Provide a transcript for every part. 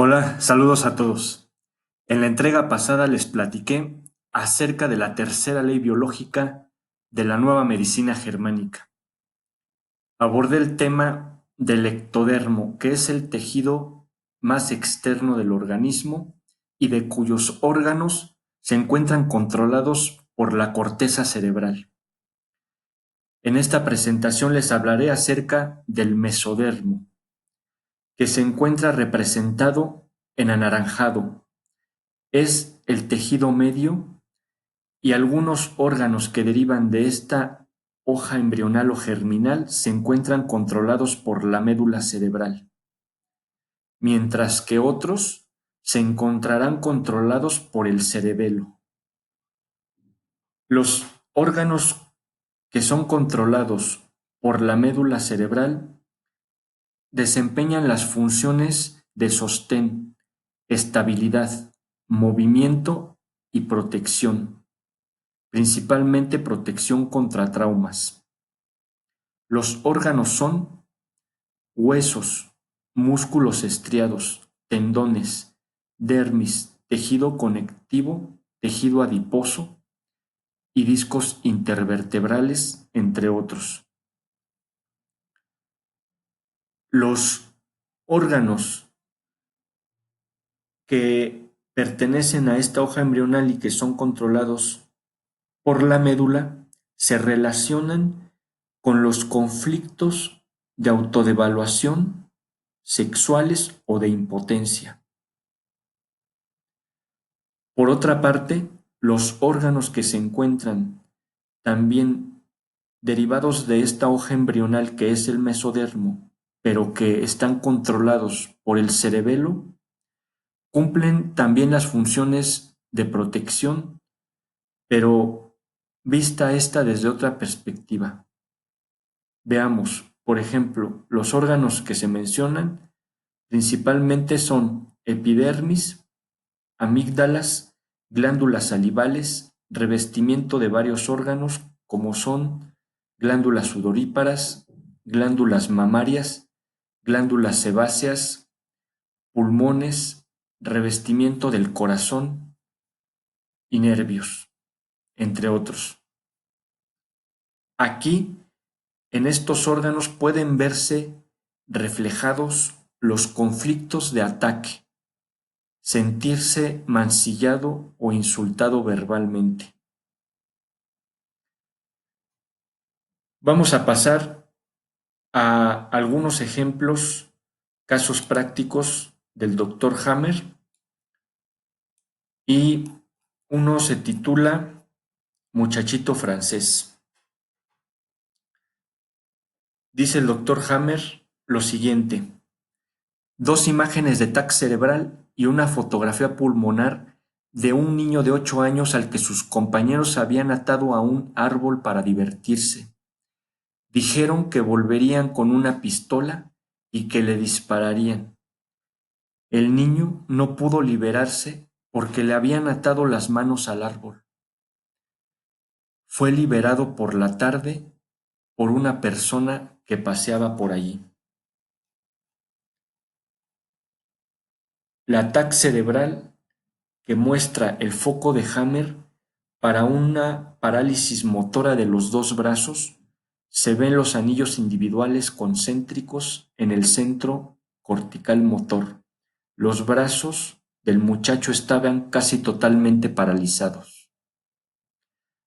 Hola, saludos a todos. En la entrega pasada les platiqué acerca de la tercera ley biológica de la nueva medicina germánica. Abordé el tema del ectodermo, que es el tejido más externo del organismo y de cuyos órganos se encuentran controlados por la corteza cerebral. En esta presentación les hablaré acerca del mesodermo, que se encuentra representado en anaranjado. Es el tejido medio y algunos órganos que derivan de esta hoja embrional o germinal se encuentran controlados por la médula cerebral, mientras que otros se encontrarán controlados por el cerebelo. Los órganos que son controlados por la médula cerebral desempeñan las funciones de sostén, estabilidad, movimiento y protección, principalmente protección contra traumas. Los órganos son huesos, músculos estriados, tendones, dermis, tejido conectivo, tejido adiposo y discos intervertebrales, entre otros. Los órganos que pertenecen a esta hoja embrional y que son controlados por la médula se relacionan con los conflictos de autodevaluación, sexuales o de impotencia. Por otra parte, los órganos que se encuentran también derivados de esta hoja embrional que es el mesodermo, pero que están controlados por el cerebelo, cumplen también las funciones de protección, pero vista esta desde otra perspectiva. Veamos, por ejemplo, los órganos que se mencionan principalmente son epidermis, amígdalas, glándulas salivales, revestimiento de varios órganos como son glándulas sudoríparas, glándulas mamarias, glándulas sebáceas, pulmones, revestimiento del corazón y nervios, entre otros. Aquí, en estos órganos pueden verse reflejados los conflictos de ataque, sentirse mancillado o insultado verbalmente. Vamos a pasar a algunos ejemplos, casos prácticos del Dr. Hammer, y uno se titula Muchachito francés. Dice el Dr. Hammer lo siguiente: dos imágenes de TAC cerebral y una fotografía pulmonar de un niño de 8 años al que sus compañeros habían atado a un árbol para divertirse. Dijeron que volverían con una pistola y que le dispararían. El niño no pudo liberarse porque le habían atado las manos al árbol. Fue liberado por la tarde por una persona que paseaba por allí. La TAC cerebral que muestra el foco de Hammer para una parálisis motora de los dos brazos, se ven los anillos individuales concéntricos en el centro cortical motor. Los brazos del muchacho estaban casi totalmente paralizados.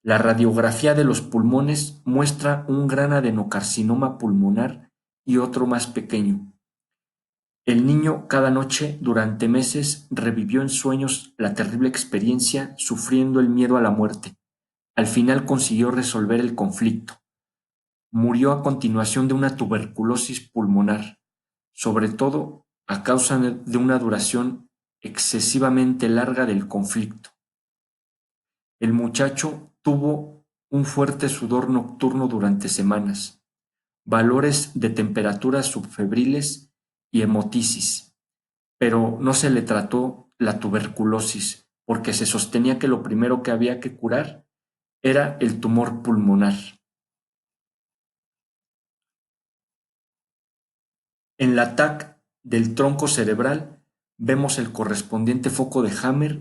La radiografía de los pulmones muestra un gran adenocarcinoma pulmonar y otro más pequeño. El niño cada noche durante meses revivió en sueños la terrible experiencia, sufriendo el miedo a la muerte. Al final consiguió resolver el conflicto. Murió a continuación de una tuberculosis pulmonar, sobre todo a causa de una duración excesivamente larga del conflicto. El muchacho tuvo un fuerte sudor nocturno durante semanas, valores de temperaturas subfebriles y hemotisis, pero no se le trató la tuberculosis porque se sostenía que lo primero que había que curar era el tumor pulmonar. En la TAC del tronco cerebral vemos el correspondiente foco de Hammer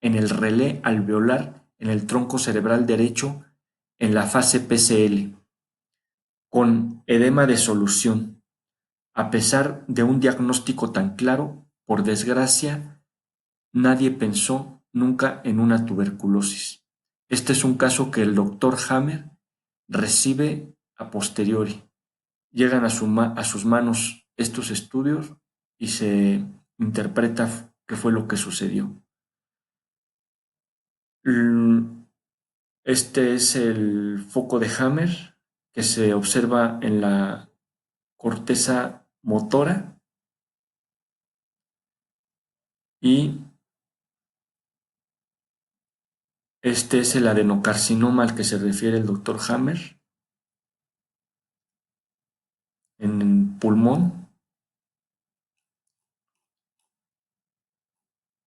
en el relé alveolar en el tronco cerebral derecho en la fase PCL, con edema de solución. A pesar de un diagnóstico tan claro, por desgracia, nadie pensó nunca en una tuberculosis. Este es un caso que el doctor Hammer recibe a posteriori. Llegan a sus manos estos estudios y se interpreta qué fue lo que sucedió. Este es el foco de Hammer que se observa en la corteza motora y este es el adenocarcinoma al que se refiere el doctor Hammer en el pulmón.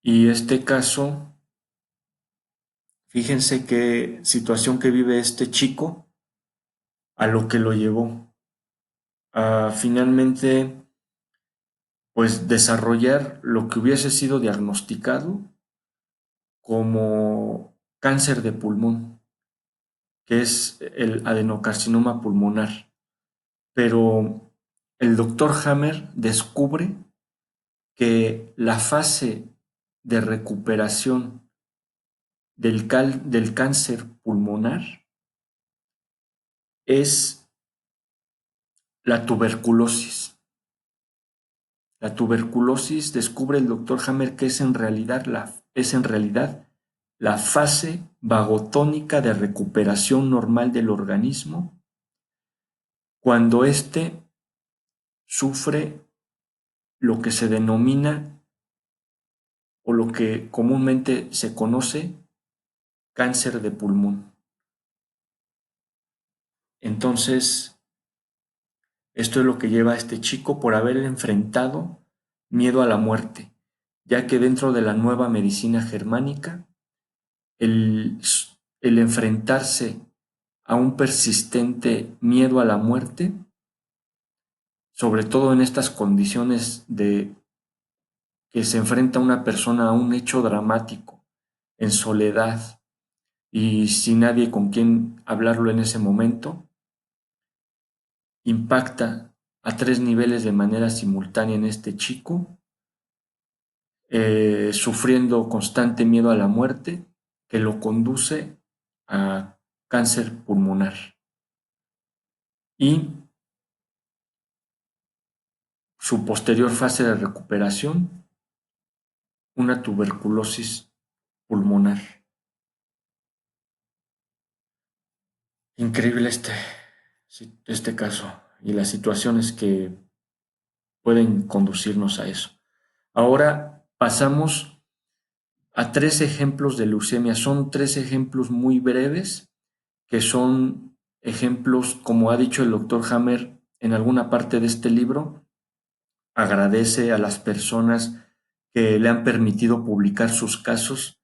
Y este caso, fíjense qué situación que vive este chico a lo que lo llevó a finalmente pues desarrollar lo que hubiese sido diagnosticado como cáncer de pulmón, que es el adenocarcinoma pulmonar. Pero el doctor Hammer descubre que la fase de recuperación del cáncer pulmonar es la tuberculosis. La tuberculosis, descubre el doctor Hammer, que es en realidad la fase vagotónica de recuperación normal del organismo cuando éste sufre lo que se denomina o lo que comúnmente se conoce cáncer de pulmón. Entonces, esto es lo que lleva a este chico por haber enfrentado miedo a la muerte, ya que dentro de la nueva medicina germánica, el, el enfrentarse a un persistente miedo a la muerte, sobre todo en estas condiciones de que se enfrenta una persona a un hecho dramático, en soledad y sin nadie con quien hablarlo en ese momento, impacta a tres niveles de manera simultánea en este chico, sufriendo constante miedo a la muerte, que lo conduce a cáncer pulmonar. Y su posterior fase de recuperación, una tuberculosis pulmonar. Increíble este caso y las situaciones que pueden conducirnos a eso. Ahora pasamos a tres ejemplos de leucemia. Son tres ejemplos muy breves que son ejemplos, como ha dicho el doctor Hammer en alguna parte de este libro, agradece a las personas que le han permitido publicar sus casos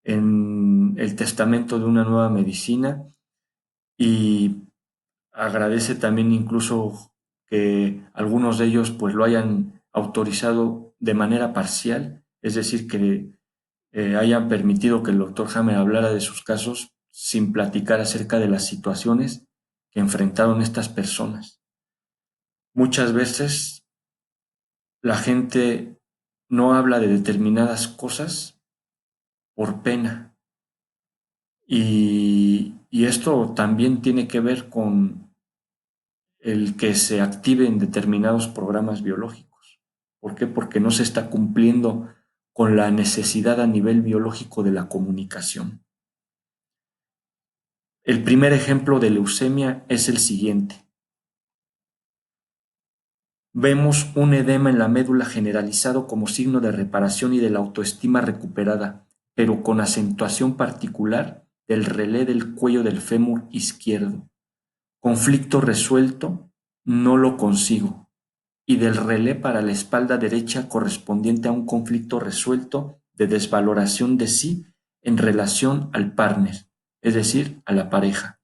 en el testamento de una nueva medicina y agradece también incluso que algunos de ellos pues lo hayan autorizado de manera parcial, es decir, que hayan permitido que el doctor Hammer hablara de sus casos sin platicar acerca de las situaciones que enfrentaron estas personas. Muchas veces la gente no habla de determinadas cosas por pena y esto también tiene que ver con el que se activen determinados programas biológicos. ¿Por qué? Porque no se está cumpliendo con la necesidad a nivel biológico de la comunicación. El primer ejemplo de leucemia es el siguiente. Vemos un edema en la médula generalizado como signo de reparación y de la autoestima recuperada, pero con acentuación particular del relé del cuello del fémur izquierdo. Conflicto resuelto, no lo consigo. Y del relé para la espalda derecha correspondiente a un conflicto resuelto de desvaloración de sí en relación al partner, es decir, a la pareja.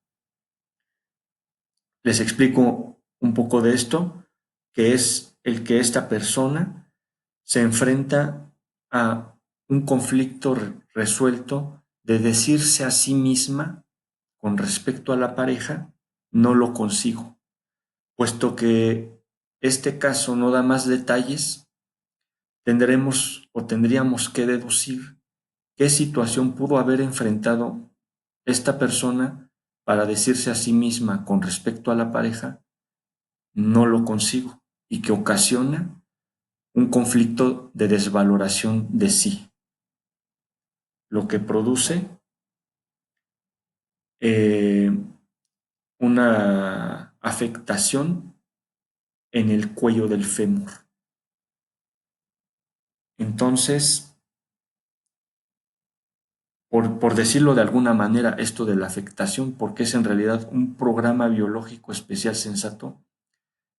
Les explico un poco de esto, que es el que esta persona se enfrenta a un conflicto resuelto de decirse a sí misma con respecto a la pareja, no lo consigo, puesto que este caso no da más detalles, tendremos o tendríamos que deducir qué situación pudo haber enfrentado esta persona para decirse a sí misma con respecto a la pareja, no lo consigo, y que ocasiona un conflicto de desvaloración de sí, lo que produce eh, una afectación en el cuello del fémur. Entonces, por decirlo de alguna manera, esto de la afectación, porque es en realidad un programa biológico especial sensato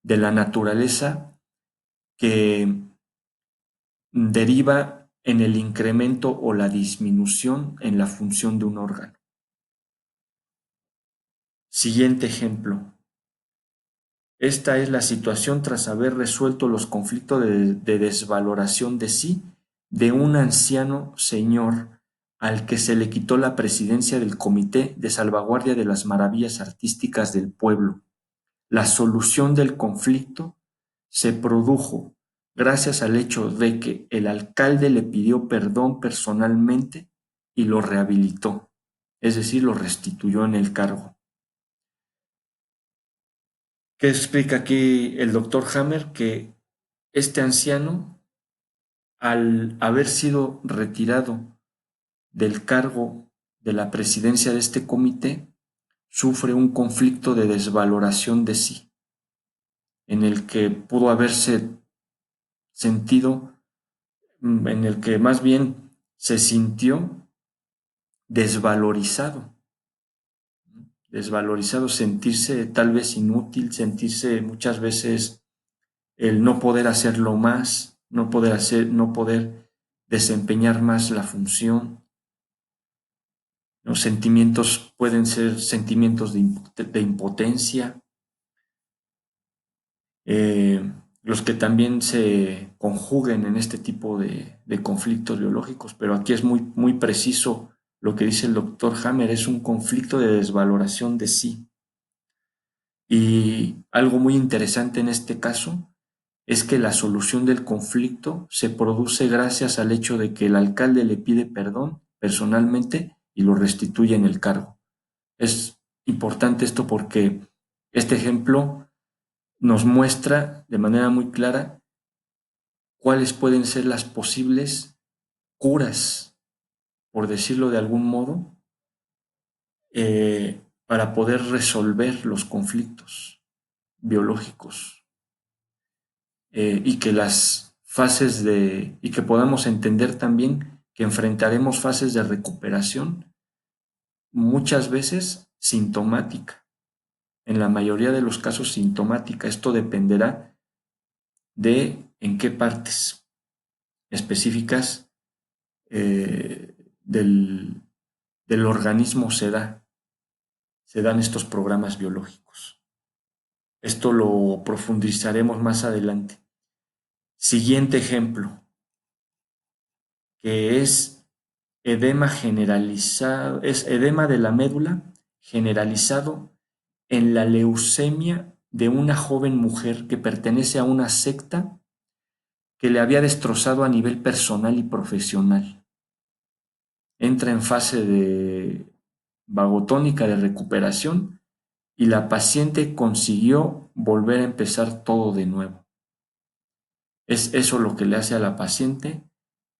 de la naturaleza que deriva en el incremento o la disminución en la función de un órgano. Siguiente ejemplo. Esta es la situación tras haber resuelto los conflictos de desvaloración de sí de un anciano señor al que se le quitó la presidencia del Comité de Salvaguardia de las Maravillas Artísticas del Pueblo. La solución del conflicto se produjo gracias al hecho de que el alcalde le pidió perdón personalmente y lo rehabilitó, es decir, lo restituyó en el cargo. ¿Qué explica aquí el doctor Hammer? Que este anciano, al haber sido retirado del cargo de la presidencia de este comité, sufre un conflicto de desvaloración de sí, en el que pudo haberse sentido, en el que más bien se sintió desvalorizado, desvalorizado, sentirse tal vez inútil, sentirse muchas veces el no poder hacerlo más, no poder desempeñar más la función. Los sentimientos pueden ser sentimientos de impotencia, los que también se conjuguen en este tipo de conflictos biológicos, pero aquí es muy preciso lo que dice el doctor Hammer, es un conflicto de desvaloración de sí. Y algo muy interesante en este caso es que la solución del conflicto se produce gracias al hecho de que el alcalde le pide perdón personalmente y lo restituye en el cargo. Es importante esto porque este ejemplo nos muestra de manera muy clara cuáles pueden ser las posibles curas, por decirlo de algún modo, para poder resolver los conflictos biológicos, y que las fases y que podamos entender también que enfrentaremos fases de recuperación muchas veces sintomática, en la mayoría de los casos sintomática. Esto dependerá de en qué partes específicas del, del organismo se dan estos programas biológicos. Esto lo profundizaremos más adelante. Siguiente ejemplo, que es edema generalizado, es edema de la médula generalizado en la leucemia de una joven mujer que pertenece a una secta que le había destrozado a nivel personal y profesional. Entra en fase de vagotónica de recuperación y la paciente consiguió volver a empezar todo de nuevo. Es eso lo que le hace a la paciente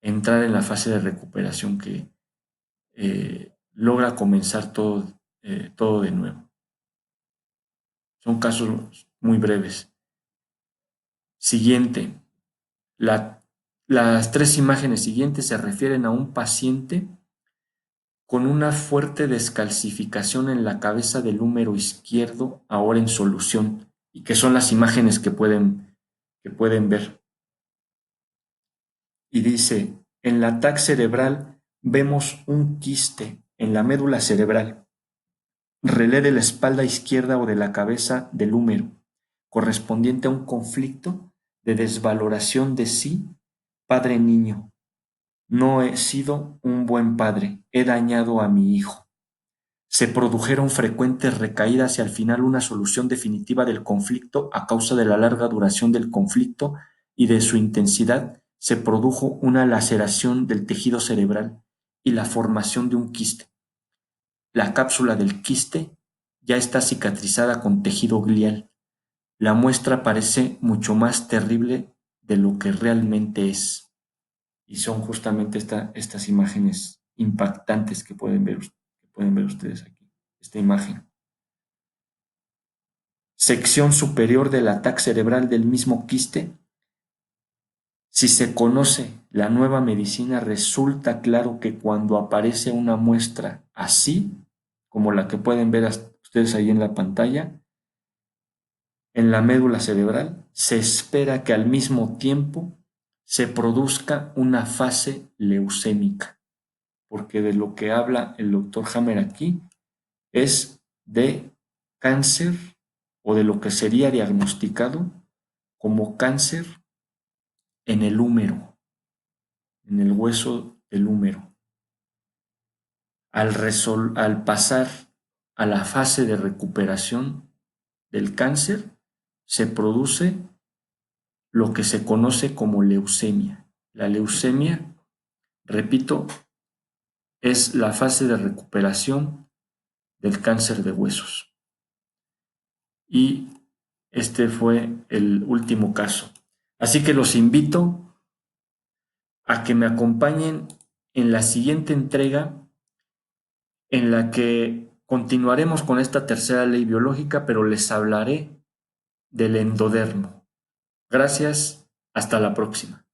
entrar en la fase de recuperación, que logra comenzar todo de nuevo. Son casos muy breves. Siguiente. Las tres imágenes siguientes se refieren a un paciente con una fuerte descalcificación en la cabeza del húmero izquierdo, ahora en solución, y que son las imágenes que pueden ver. Y dice, en la TAC cerebral vemos un quiste en la médula cerebral, relé de la espalda izquierda o de la cabeza del húmero, correspondiente a un conflicto de desvaloración de sí padre niño. No he sido un buen padre, he dañado a mi hijo. Se produjeron frecuentes recaídas y al final una solución definitiva del conflicto a causa de la larga duración del conflicto y de su intensidad, se produjo una laceración del tejido cerebral y la formación de un quiste. La cápsula del quiste ya está cicatrizada con tejido glial. La muestra parece mucho más terrible de lo que realmente es. Y son justamente estas imágenes impactantes que pueden ver ustedes aquí. Esta imagen. Sección superior del ataque cerebral del mismo quiste. Si se conoce la nueva medicina, resulta claro que cuando aparece una muestra así, como la que pueden ver ustedes ahí en la pantalla, en la médula cerebral, se espera que al mismo tiempo se produzca una fase leucémica, porque de lo que habla el doctor Hammer aquí es de cáncer o de lo que sería diagnosticado como cáncer en el húmero, en el hueso del húmero. Al pasar a la fase de recuperación del cáncer, se produce lo que se conoce como leucemia. La leucemia, repito, es la fase de recuperación del cáncer de huesos. Y este fue el último caso. Así que los invito a que me acompañen en la siguiente entrega en la que continuaremos con esta tercera ley biológica, pero les hablaré del endodermo. Gracias, hasta la próxima.